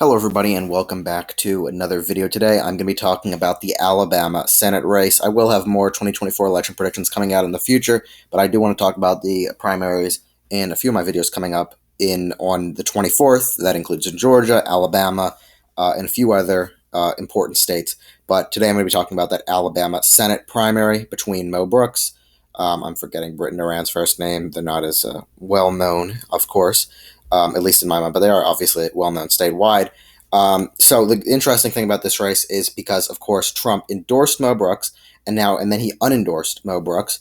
Hello everybody and welcome back to another video. Today I'm going to be talking about the Alabama Senate race. I will have more 2024 election predictions coming out in the future, but I do want to talk about the primaries in a few of my videos coming up on the 24th. That includes Georgia, Alabama, and a few other important states. But today I'm going to be talking about that Alabama Senate primary between Mo Brooks. I'm forgetting Britton Duran's first name. They're not as well known, of course. At least in my mind, but they are obviously well-known statewide. So the interesting thing about this race is because, of course, Trump endorsed Mo Brooks, and then he unendorsed Mo Brooks.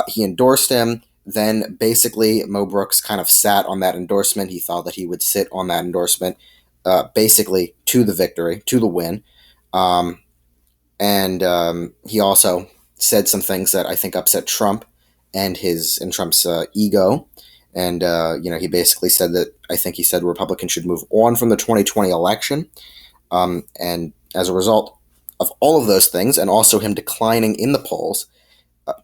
He endorsed him, then basically Mo Brooks kind of sat on that endorsement. He thought that he would sit on that endorsement, basically to the victory, to the win. And he also said some things that I think upset Trump and Trump's ego. And, he basically said that I think he said Republicans should move on from the 2020 election. And as a result of all of those things, and also him declining in the polls,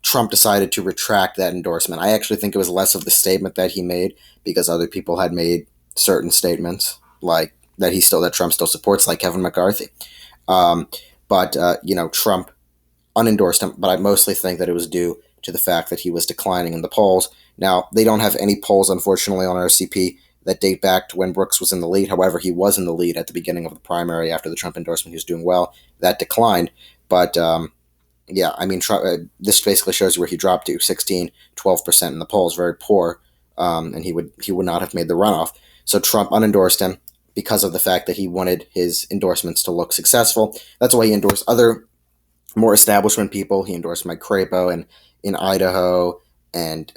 Trump decided to retract that endorsement. I actually think it was less of the statement that he made because other people had made certain statements like that Trump still supports, like Kevin McCarthy. But Trump unendorsed him, but I mostly think that it was due to the fact that he was declining in the polls. Now, they don't have any polls, unfortunately, on RCP that date back to when Brooks was in the lead. However, he was in the lead at the beginning of the primary after the Trump endorsement. He was doing well. That declined. But, this basically shows you where he dropped to, 16, 12% in the polls, very poor, and he would not have made the runoff. So Trump unendorsed him because of the fact that he wanted his endorsements to look successful. That's why he endorsed other more establishment people. He endorsed Mike Crapo in Idaho and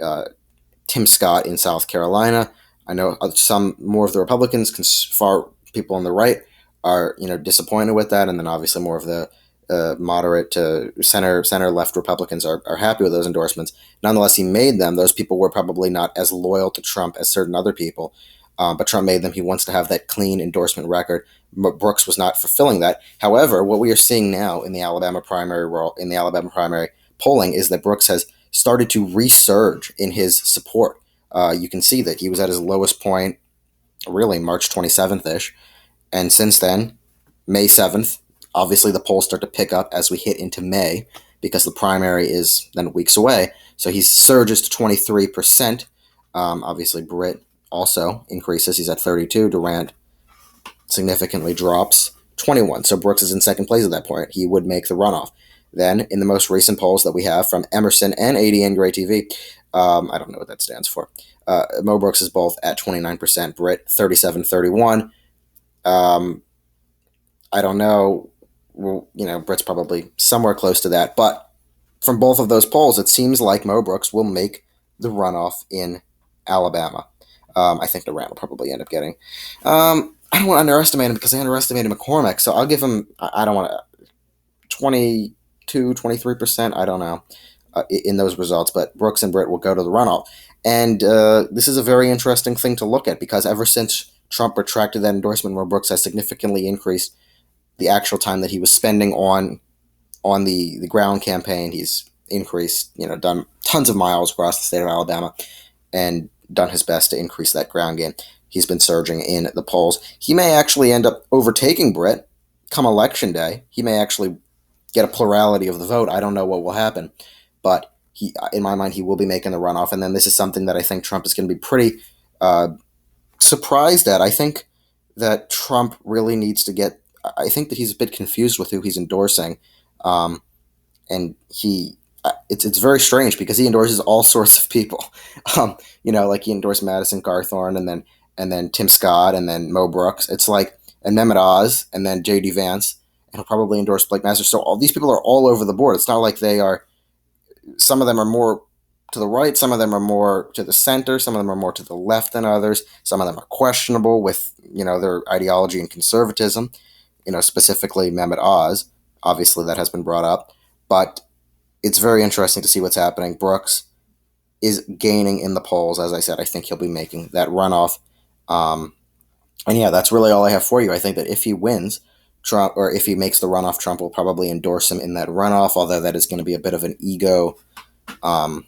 Tim Scott in South Carolina. I know some more of the Republicans, far people on the right, are disappointed with that, and then obviously more of the moderate to center left Republicans are happy with those endorsements. Nonetheless, he made them. Those people were probably not as loyal to Trump as certain other people, but Trump made them. He wants to have that clean endorsement record. Brooks was not fulfilling that. However, what we are seeing now in the Alabama primary polling is that Brooks has started to resurge in his support. You can see that he was at his lowest point, really March 27th-ish, and since then, May 7th, obviously the polls start to pick up as we hit into May because the primary is then weeks away. So he surges to 23%. Obviously, Britt also increases. He's at 32. Durant significantly drops 21. So Brooks is in second place at that point. He would make the runoff. Then, in the most recent polls that we have from Emerson and ADN Gray TV, I don't know what that stands for. Mo Brooks is both at 29%, Britt 37-31. I don't know. Well, Britt's probably somewhere close to that. But from both of those polls, it seems like Mo Brooks will make the runoff in Alabama. I think Durant will probably end up getting. I don't want to underestimate him because I underestimated McCormick, so I'll give him, I don't want to, 22, 23%, I don't know, in those results, but Brooks and Britt will go to the runoff. And this is a very interesting thing to look at because ever since Trump retracted that endorsement, Mo Brooks has significantly increased the actual time that he was spending on the ground campaign. He's increased, done tons of miles across the state of Alabama and done his best to increase that ground game. He's been surging in the polls. He may actually end up overtaking Britt come election day. He may actually get a plurality of the vote. I don't know what will happen, but in my mind, he will be making the runoff. And then this is something that I think Trump is going to be pretty surprised at. I think that Trump really needs to get. I think that he's a bit confused with who he's endorsing, and it's very strange because he endorses all sorts of people. Like he endorsed Madison Garthorne, and then Tim Scott, and then Mo Brooks. It's like, and Mehmet Oz, and then J.D. Vance, and he'll probably endorse Blake Masters. So all these people are all over the board. It's not like they are. Some of them are more to the right. Some of them are more to the center. Some of them are more to the left than others. Some of them are questionable with their ideology and conservatism. Specifically Mehmet Oz. Obviously, that has been brought up, but it's very interesting to see what's happening. Brooks is gaining in the polls. As I said, I think he'll be making that runoff. And yeah, that's really all I have for you. I think that if he wins, Trump, or if he makes the runoff, Trump will probably endorse him in that runoff, although that is going to be a bit of an ego, I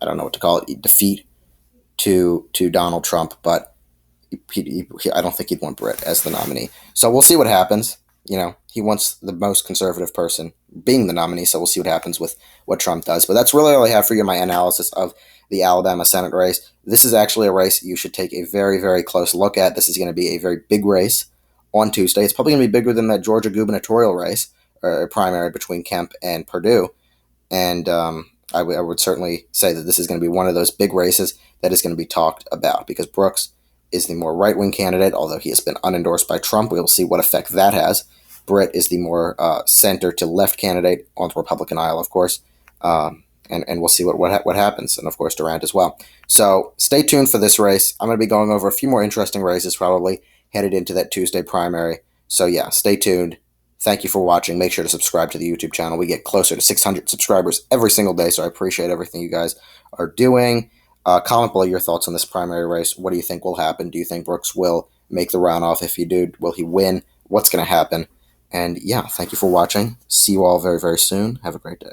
don't know what to call it, defeat to Donald Trump. But I don't think he'd want Britt as the nominee. So we'll see what happens. He wants the most conservative person being the nominee, so we'll see what happens with what Trump does. But that's really all I have for you in my analysis of the Alabama Senate race. This is actually a race you should take a very, very close look at. This is going to be a very big race on Tuesday. It's probably going to be bigger than that Georgia gubernatorial race or primary between Kemp and Perdue. And I would certainly say that this is going to be one of those big races that is going to be talked about because Brooks is the more right-wing candidate, although he has been unendorsed by Trump. We will see what effect that has. Britt is the more center-to-left candidate on the Republican aisle, of course, and we'll see what happens, and of course Durant as well. So stay tuned for this race. I'm going to be going over a few more interesting races probably headed into that Tuesday primary. So yeah, stay tuned. Thank you for watching. Make sure to subscribe to the YouTube channel. We get closer to 600 subscribers every single day, so I appreciate everything you guys are doing. Comment below your thoughts on this primary race. What do you think will happen? Do you think Brooks will make the runoff? If you do, will he win? What's going to happen? And yeah, thank you for watching. See you all very, very soon. Have a great day.